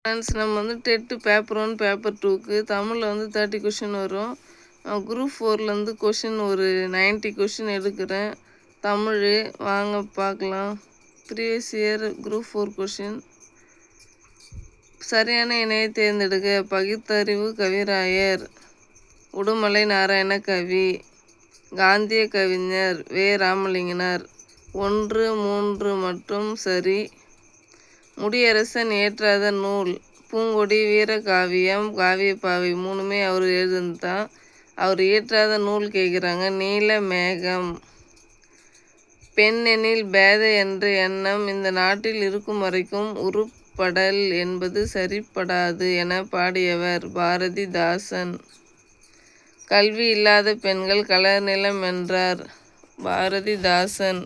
Friends, நம்ம வந்து TET paper 1 paper 2க்கு தமிழில் வந்து 30 கொஷின் வரும். குரூப் 4லேருந்து கொஷின் ஒரு 90 கொஷின் எடுக்கிறேன். தமிழ் வாங்க பார்க்கலாம். Previous year group 4 question. சரியான இணையை தேர்ந்தெடுக்க. பகுத்தறிவு கவிராயர், உடுமலை நாராயண கவி, காந்திய கவிஞர் வே. ராமலிங்கனார். 1, 3 மற்றும் சரி. முடியரசன் ஏற்றாத நூல். பூங்கொடி, வீரகாவியம், காவியப்பாவை 3மே அவர் எழுதுனது தான். அவர் இயற்றாத நூல் கேட்குறாங்க. நீல மேகம். பெண் எனில் பேத என்ற எண்ணம் இந்த நாட்டில் இருக்கும் வரைக்கும் உருப்படல் என்பது சரிப்படாது என பாடியவர் பாரதிதாசன். கல்வி இல்லாத பெண்கள் கலர் நிலம் என்றார் பாரதிதாசன்.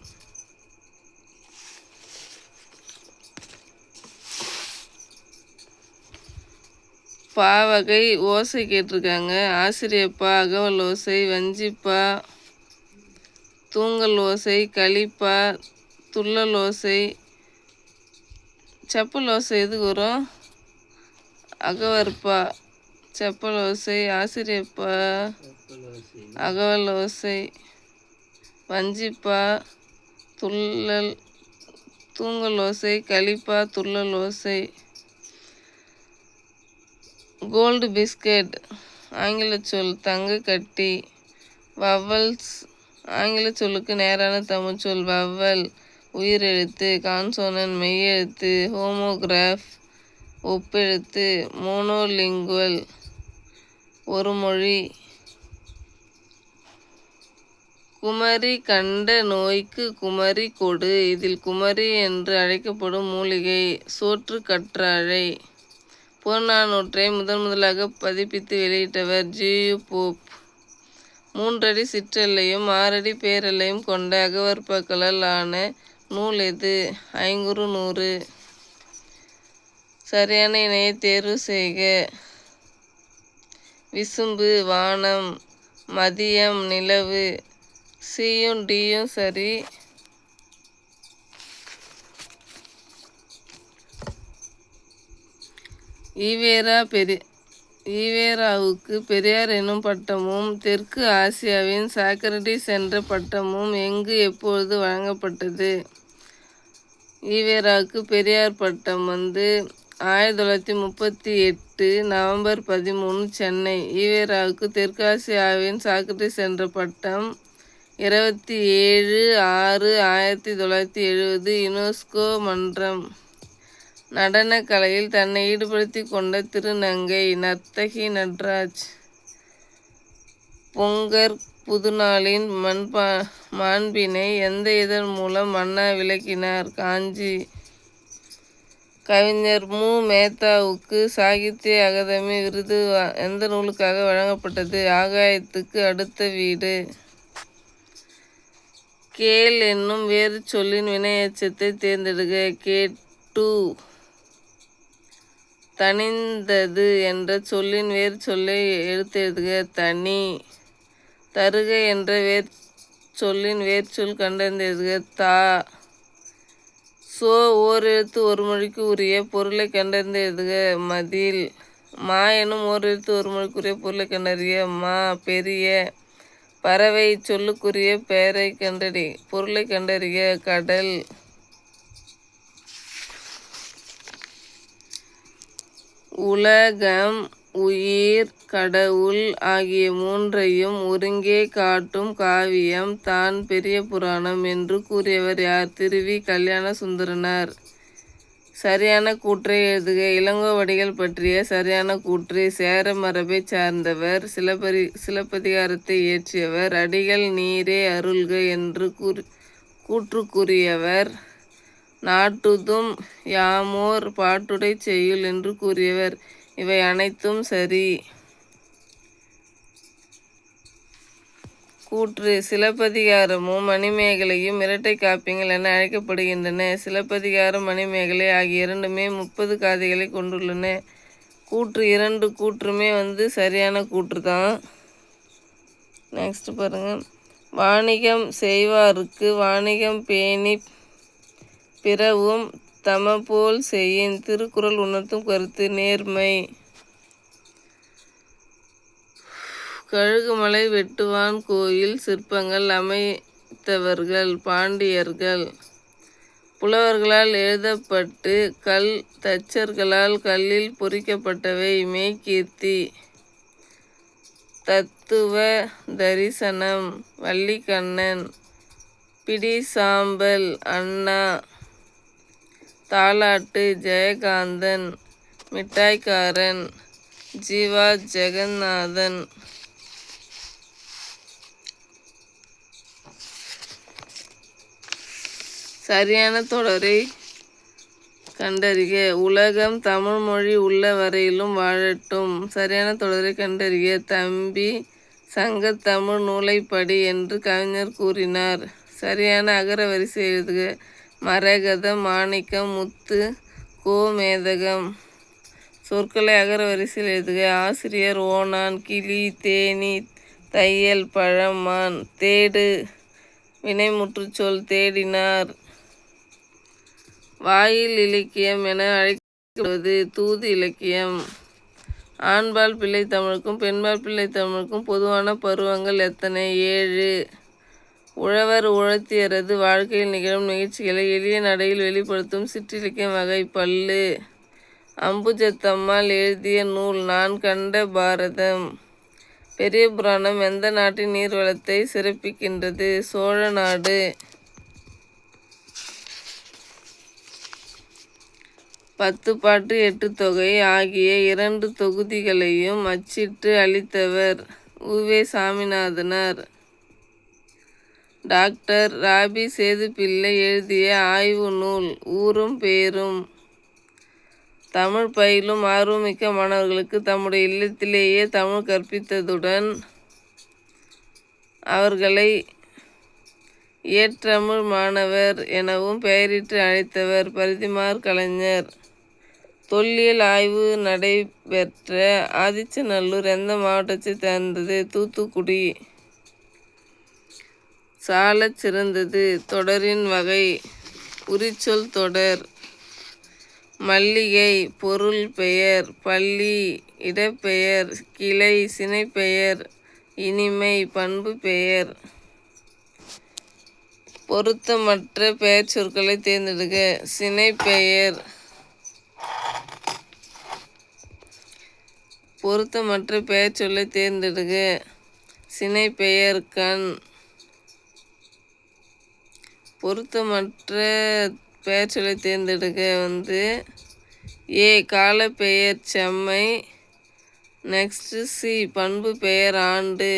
பாவகை ஓசை கேட்டிருக்காங்க. ஆசிரியப்பா, அகவல் ஓசை, வஞ்சிப்பா, தூங்கல் ஓசை, களிப்பா, துள்ளல் ஓசை, செப்பல் ஓசை எதுக்கு வரும்? அகவற்பா, செப்பல் ஓசை, ஆசிரியப்பா, அகவல் ஓசை, வஞ்சிப்பா, தூங்கல் ஓசை, களிப்பா, துள்ளல் ஓசை. கோல்டு பிஸ்கட் ஆங்கில சொல் தங்க கட்டி. வவ்வல்ஸ் ஆங்கில சொல்லுக்கு நேரான தமிழ் சொல் வவ்வல் உயிரெழுத்து, கான்சோனன்ட் மெய்யெழுத்து, ஹோமோகிராஃப் ஒப்பெழுத்து, மோனோலிங்குவல் ஒரு மொழி. குமரி கண்ட நோய்க்கு குமரி கொடு. இதில் குமரி என்று அழைக்கப்படும் மூலிகை சோற்று கற்றாழை. புறநானூற்றை முதலாக பதிப்பித்து வெளியிட்டவர் ஜி.யு. போப். 3 அடி சிற்றெல்லையும் 6 அடி பேரெல்லையும் கொண்ட அகவற்பக்களால் ஆன நூல் எது? ஐங்குறுநூறு. சரியான இணையை தேர்வு செய்க. விசும்பு, வானம், மதியம், நிலவு. சியும் டியும் சரி. ஈவேராவுக்கு பெரியார் எனும் பட்டமும் தெற்கு ஆசியாவின் சாக்ரட்டிஸ் என்ற பட்டமும் எங்கு எப்பொழுது வழங்கப்பட்டது? ஈவேராவுக்கு பெரியார் பட்டம் 1938 நவம்பர் 13 சென்னை. ஈவேராவுக்கு தெற்காசியாவின் சாக்ரட்டிஸ் என்ற பட்டம் 27/6/1970 யுனெஸ்கோ மன்றம். நடன கலையில் தன்னை ஈடுபடுத்தி கொண்ட திருநங்கை நர்த்தகி நட்ராஜ். பொங்கற் புதுநாளின் மாண்பினை எந்த இதழ் மூலம் அண்ணா விளக்கினார்? காஞ்சி. கவிஞர் மு. மேத்தாவுக்கு சாகித்ய அகாதமி விருது எந்த நூலுக்காக வழங்கப்பட்டது? ஆகாயத்துக்கு அடுத்த வீடு. கேள் என்னும் வேறு சொல்லின் வினையெச்சத்தை தேர்ந்தெடுக. கேட்டு. தணிந்தது என்ற சொல்லின் வேறு சொல்லை எடுத்தெழுதுக. தனி. தருக என்ற சொல்லின் வேர்ச்சொல் கண்டறிந்தெழுதுக. தா. சோ ஓரெழுத்து ஒரு மொழிக்கு உரிய பொருளை கண்டறிந்தெழுதுக. மதில். மா எனும் ஓரெழுத்து ஒரு மொழிக்குரிய பொருளை கண்டறிக. மா. பெரிய. பறவை இச்சொல்லுக்குரிய பொருளை கண்டறிக. கடல். உலகம், உயிர், கடவுள் ஆகிய மூன்றையும் ஒருங்கே காட்டும் காவியம் தான் பெரிய புராணம் என்று கூறியவர் யார்? திருவி. கல்யாண சுந்தரனார். சரியான கூற்றை எழுதுக. இளங்கோவடிகள் பற்றிய சரியான கூற்று. சேர மரபைச் சார்ந்தவர். சிலப்பதிகாரத்தை இயற்றியவர். அடிகள் நீரே அருள்க என்று கூற்று கூறியவர். நாட்டுதும் யாமோர் பாட்டுடைச் செய்யுள் என்று கூறியவர். இவை அனைத்தும் சரி. கூற்று. சிலப்பதிகாரமும் மணிமேகலையும் இரட்டை காப்பியங்கள் என அழைக்கப்படுகின்றன. சிலப்பதிகாரம், மணிமேகலை ஆகிய இரண்டுமே 30 காதைகளை கொண்டுள்ளன. கூற்று. 2 கூற்றுமே சரியான கூற்று தான். நெக்ஸ்ட் பாருங்க. வாணிகம் செய்வாருக்கு வாணிகம் பேணி பிறவும் தமபோல் செய்யின். திருக்குறள் உணர்த்தும் கருத்து நேர்மை. கழுகுமலை வெட்டுவான் கோயில் சிற்பங்கள் அமைத்தவர்கள் பாண்டியர்கள். புலவர்களால் எழுதப்பட்டு கல் தச்சர்களால் கல்லில் பொறிக்கப்பட்டவை மெய்கீர்த்தி. தத்துவ தரிசனம் வல்லிக்கண்ணன். பிடிசாம்பல் அண்ணா. தாலாட்டு ஜெயகாந்தன். மிட்டாய்க்காரன் ஜீவா ஜெகநாதன். சரியான தொடரை கண்டறிக. உலகம் தமிழ்மொழி உள்ள வரையிலும் வாழட்டும். சரியான தொடரை கண்டறிக. தம்பி சங்கத்தமிழ் நூலை படி என்று கவிஞர் கூறினார். சரியான அகரவரிசை எழுதுக. மரகதம் மாணிக்கம் முத்து கோமேதகம். சொற்களை அகரவரிசையில் எழுதுக. ஆசிரியர் ஓணான் கிளி தேனீ தையல் பழம் மான். தேடு வினைமுற்றுச்சொல் தேடினார். வாயில் இலக்கியம் என அழைக்கப்படுவது தூது இலக்கியம். ஆண்பால் பிள்ளை தமிழுக்கும் பெண்பால் பிள்ளை தமிழுக்கும் பொதுவான பருவங்கள் எத்தனை? 7. உழவர் உழத்தியரது வாழ்க்கையில் நிகழும் நிகழ்ச்சிகளை எளிய நடையில் வெளிப்படுத்தும் சிற்றிலக்கியம் வகை பள்ளு. அம்புஜத்தம்மாள் எழுதிய நூல் நான் கண்ட பாரதம். பெரிய புராணம் எந்த நாட்டின் நீர்வளத்தை சிறப்பிக்கின்றது? சோழ நாடு. 10 பாட்டு 8 தொகை ஆகிய 2 தொகுதிகளையும் அச்சிட்டு அளித்தவர் உ.வே. சாமிநாதனார். டாக்டர் ராபி சேதுப்பிள்ளை எழுதிய ஆய்வு நூல் ஊரும் பேரும். தமிழ் பயிலும் ஆர்வமிக்க மாணவர்களுக்கு தம்முடைய இல்லத்திலேயே தமிழ் கற்பித்ததுடன் அவர்களை இயற்றமிழ் மாணவர் எனவும் பெயரிட்டு அழைத்தவர் பரிதிமாற் கலைஞர். தொல்லியல் ஆய்வு நடைபெற்ற ஆதிச்சநல்லூர் எந்த மாவட்டத்தை சேர்ந்தது? தூத்துக்குடி. சாலச் சிறந்தது. தொடரின் வகை உரிச்சொல் தொடர். மல்லிகை பொருள் பெயர். பள்ளி இடப்பெயர். கிளை சினைப்பெயர். இனிமை பண்பு பெயர். பொருத்தமற்ற பெயர் சொற்களை தேர்ந்தெடுக்க. சினைப்பெயர். பொருத்தமற்ற பெயர் சொல்லை தேர்ந்தெடுக்க. சினைப்பெயர் கண். பொருத்தமற்ற பெயர் சொல்லை தேர்ந்தெடுக்க ஏ காலப்பெயர் செம்மை. நெக்ஸ்ட் சி பண்பு பெயர் ஆண்டு.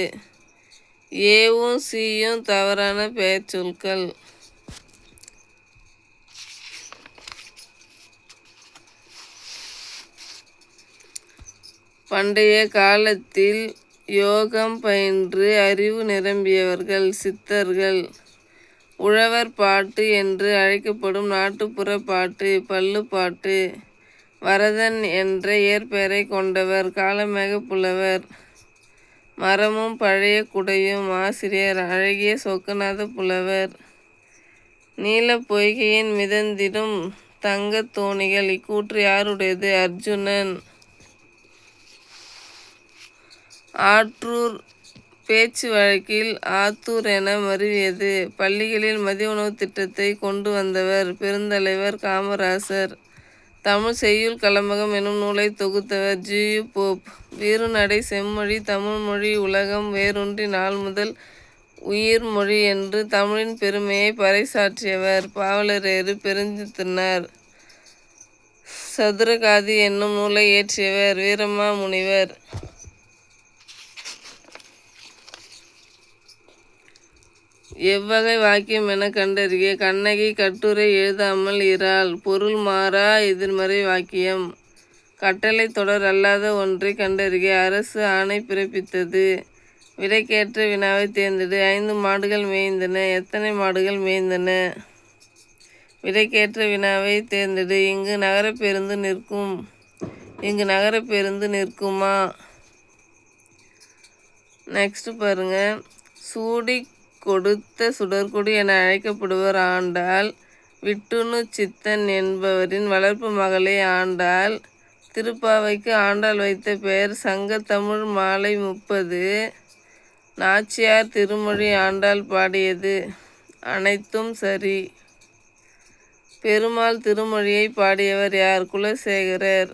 ஏவும் சியும் தவறான பெயர் சொற்கள். பண்டைய காலத்தில் யோகம் பயின்று அறிவு நிரம்பியவர்கள் சித்தர்கள். உழவர் பாட்டு என்று அழைக்கப்படும் நாட்டுப்புற பாட்டு பள்ளுப்பாட்டு. வரதன் என்ற இயற்பெயரை கொண்டவர் காளமேக புலவர். மரமும் பழைய குடையும். ஆசிரியர் அழகிய சொக்கநாத புலவர். நீலப் பொய்கையின் மிதந்திடும் தங்கத் தோணிகள். இக்கூற்று யாருடையது? அர்ஜுனன். ஆற்றூர் பேச்சு வழக்கில் ஆத்தூர் என மருவியது. பள்ளிகளில் மதிய உணவு திட்டத்தை கொண்டு வந்தவர் பெருந்தலைவர் காமராசர். தமிழ் செய்யுள் கலம்பகம் எனும் நூலை தொகுத்தவர் ஜி.யு. போப். வீறுநடை செம்மொழி தமிழ்மொழி உலகம் வேரூன்றி நாள் முதல் உயிர் மொழி என்று தமிழின் பெருமையை பறைசாற்றியவர் பாவலரேறு பெருஞ்சித்திரனார். சதுரகாதி என்னும் நூலை இயற்றியவர் வீரமா முனிவர். எவ்வகை வாக்கியம் என கண்டறிய. கண்ணகி கட்டுரை எழுதாமல் இராள். பொருள் மாறா எதிர்மறை வாக்கியம். கட்டளை தொடர் அல்லாத ஒன்றை கண்டறிக. அரசு ஆணை பிறப்பித்தது. விடைக்கேற்ற வினாவை தேர்ந்தெடு. 5 மாடுகள் மேய்ந்தன. எத்தனை மாடுகள் மேய்ந்தன? விடைக்கேற்ற வினாவை தேர்ந்தெடு. இங்கு நகரப் பேருந்து நிற்கும். இங்கு நகரப் பேருந்து நிற்குமா? நெக்ஸ்ட் பாருங்க. சூடி கொடுத்த சுடர்கொடி என அழைக்கப்படுவர் ஆண்டாள். விட்டுணு சித்தன் என்பவரின் வளர்ப்பு மகளே ஆண்டாள். திருப்பாவைக்கு ஆண்டாள் வைத்த பெயர் சங்கத்தமிழ் மாலை 30. நாச்சியார் திருமொழி ஆண்டாள் பாடியது அனைத்தும் சரி. பெருமாள் திருமொழியை பாடியவர் யார்? குலசேகரர்.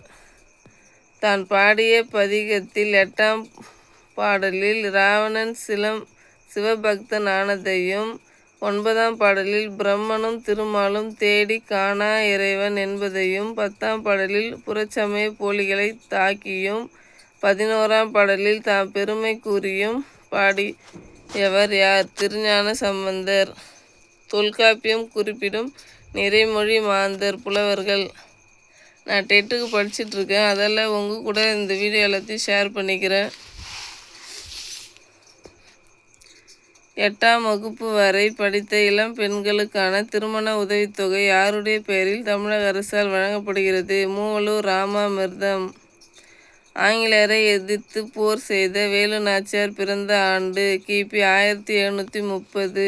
தான் பாடிய பதிகத்தில் 8ஆம் பாடலில் இராவணன் சிவபக்தன் ஆனதையும் 9ஆம் பாடலில் பிரம்மனும் திருமாலும் தேடி காணா இறைவன் என்பதையும் 10ஆம் பாடலில் புறச்சமய போலிகளை தாக்கியும் 11ஆம் பாடலில் தாம் பெருமை கூறியும் பாடியவர் யார்? திருஞான சம்பந்தர். தொல்காப்பியம் குறிப்பிடும் நிறைமொழி மாந்தர் புலவர்கள். நான் டெட்டுக்கு படிச்சிட்ருக்கேன், அதெல்லாம் உங்கள் கூட இந்த வீடியோ எல்லாத்தையும் ஷேர் பண்ணிக்கிறேன். 8ஆம் வகுப்பு வரை படித்த இளம் பெண்களுக்கான திருமண உதவித்தொகை யாருடைய பெயரில் தமிழக அரசால் வழங்கப்படுகிறது? மூவலூர் ராமாமிர்தம். ஆங்கிலேயரை எதிர்த்து போர் செய்த வேலு நாச்சியார் பிறந்த ஆண்டு கிபி 1730.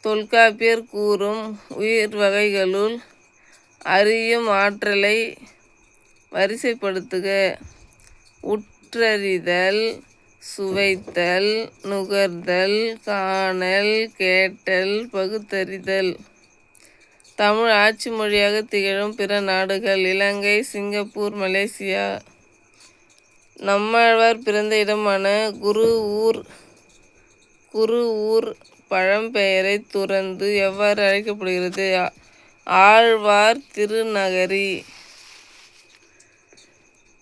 தொல்காப்பியர் கூறும் உயிர் வகைகளுள் அறியும் ஆற்றலை வரிசைப்படுத்துக. உற்றறிதல், சுவைத்தல், நுகர்தல், காணல், கேட்டல், பகுத்தறிதல். தமிழ் ஆட்சி மொழியாக திகழும் பிற நாடுகள் இலங்கை, சிங்கப்பூர், மலேசியா. நம்மாழ்வார் பிறந்த இடமான குருவூர் பழம்பெயரை துறந்து எவ்வாறு அழைக்கப்படுகிறது? ஆழ்வார் திருநகரி.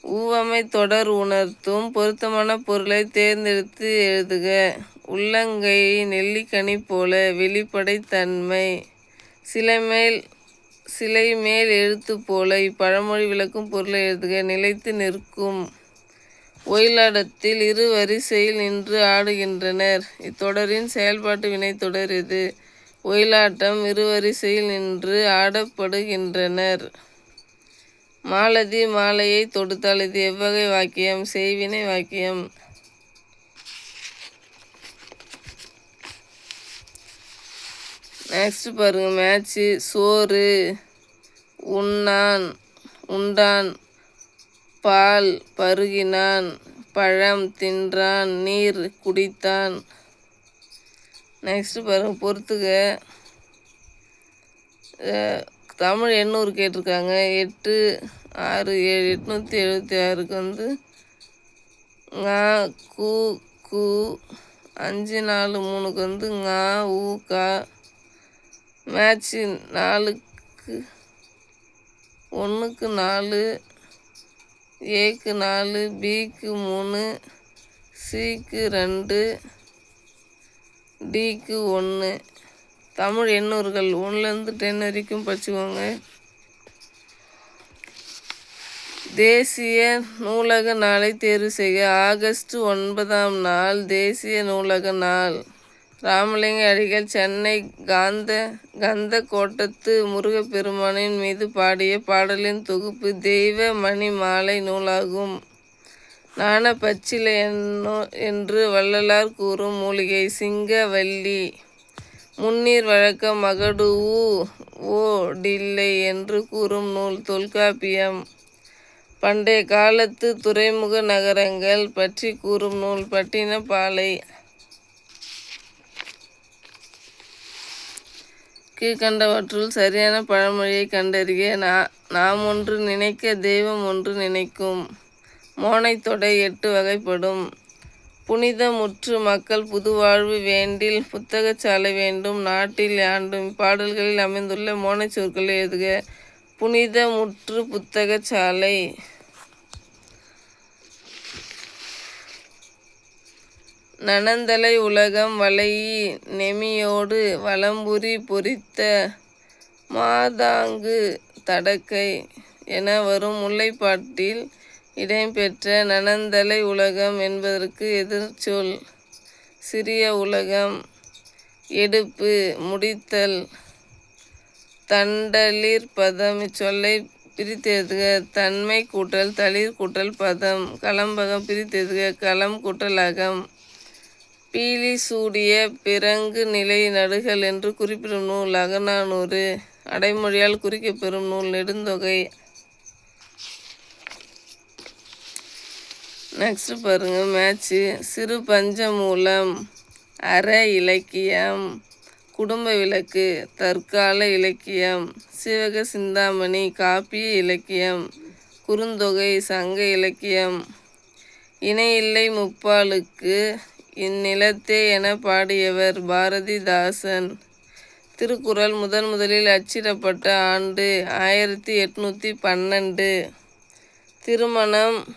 உவமை தொடர் உணர்த்தும் பொருத்தமான பொருளை தேர்ந்தெடுத்து எழுதுக. உள்ளங்கை நெல்லிக்கனி போல. வெளிப்படைத்தன்மை. சிலை மேல் எழுத்து போல. இப்பழமொழி விளக்கும் பொருளை எழுதுக. நிலைத்து நிற்கும். ஒயிலாட்டத்தில் இரு வரிசையில் நின்று ஆடுகின்றனர். இத்தொடரின் செயல்பாட்டு வினைத்தொடர் எது? ஒயிலாட்டம். இருவரிசையில் நின்று ஆடப்படுகின்றனர். மாலதி மாலையை தொடுத்தால் இது எவ்வகை வாக்கியம்? செய்வினை வாக்கியம். நெக்ஸ்ட் பாருங்க மேட்ச்சு. சோறு உண்டான், பால் பருகினான், பழம் தின்றான், நீர் குடித்தான். நெக்ஸ்ட் பாருங்க பொறுத்துக. தமிழ் 800 கேட்டிருக்காங்க. 8, 6, 7 876க்கு வந்து ங கு கு 5, 4, 3க்கு வந்து ங உ க. மேட்ச்சு 4க்கு 1க்கு 4, ஏக்கு 4, பிக்கு 3, சிக்கு 2, டிக்கு 1. தமிழ் 800கள் 1லேருந்து 10 வரைக்கும் படிச்சுக்கோங்க. தேசிய நூலக நாளை தேர்வு செய்க. ஆகஸ்ட் 9ஆம் நாள் தேசிய நூலக நாள். ராமலிங்க அடிகள் சென்னை கந்தக்கோட்டத்து முருகப்பெருமானின் மீது பாடிய பாடலின் தொகுப்பு தெய்வ மணிமாலை நூலாகும். நாண பச்சிலை என்று வள்ளலார் கூறும் மூலிகை சிங்கவல்லி. முன்னீர் வழக்கம் மகடு ஓடில்லை என்று கூறும் நூல் தொல்காப்பியம். பண்டைய காலத்து துறைமுக நகரங்கள் பற்றி கூறும் நூல் பட்டினப்பாலை. கீழ்கண்டவற்றுள் சரியான பழமொழியை கண்டறிக. நாம் ஒன்று நினைக்க தெய்வம் ஒன்று நினைக்கும். மோனைத்தொடை 8 வகைப்படும். புனிதமுற்று மக்கள் புதுவாழ்வு வேண்டில் புத்தகச்சாலை வேண்டும் நாட்டில் யாண்டும். பாடல்களில் அமைந்துள்ள மோனைச் சொற்களை எழுதுக. புனிதமுற்று புத்தகச்சாலை. நனந்தலை உலகம் வளையி நெமியோடு வலம்புரி பொறித்த மாதாங்கு தடக்கை என வரும் முல்லைப்பாட்டில் இடம்பெற்ற நனந்தலை உலகம் என்பதற்கு எதிர்ச்சொல் சிறிய உலகம். எடுப்பு முடித்தல். தண்டலிற் பதம். இச்சொல்லை பிரித்தெழுதுக. தன்மை கூட்டல் தளிர் கூட்டல் பதம். கலம்பகம் பிரித்தெழுதுக. களம் கூட்டல் அகம். பீலி சூடிய பிறங்கு நிலை நடுகள் என்று குறிப்பிடும் நூல் அகநானூறு. அடைமொழியால் குறிக்கப்பெறும் நூல் நெடுந்தொகை. நெக்ஸ்ட் பாருங்க மேட்ச்சு. சிறு பஞ்சமூலம், அற இலக்கியம், குடும்ப விளக்கு, தற்கால இலக்கியம், சிவக சிந்தாமணி, காப்பிய இலக்கியம், குறுந்தொகை, சங்க இலக்கியம். இணையில்லை முப்பாலுக்கு இந்நிலத்தே என பாடியவர் பாரதிதாசன். திருக்குறள் முதலில் அச்சிடப்பட்ட ஆண்டு 1812. திருமணம்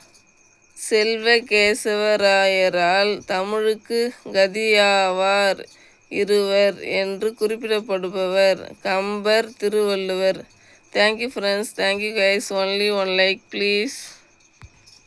செல்வகேசவராயரால் தமிழுக்கு கதியாவார் இருவர் என்று குறிப்பிடப்படுபவர் Kambar, Thiruvalluvar. Thank you friends. Thank you guys. Only one like please.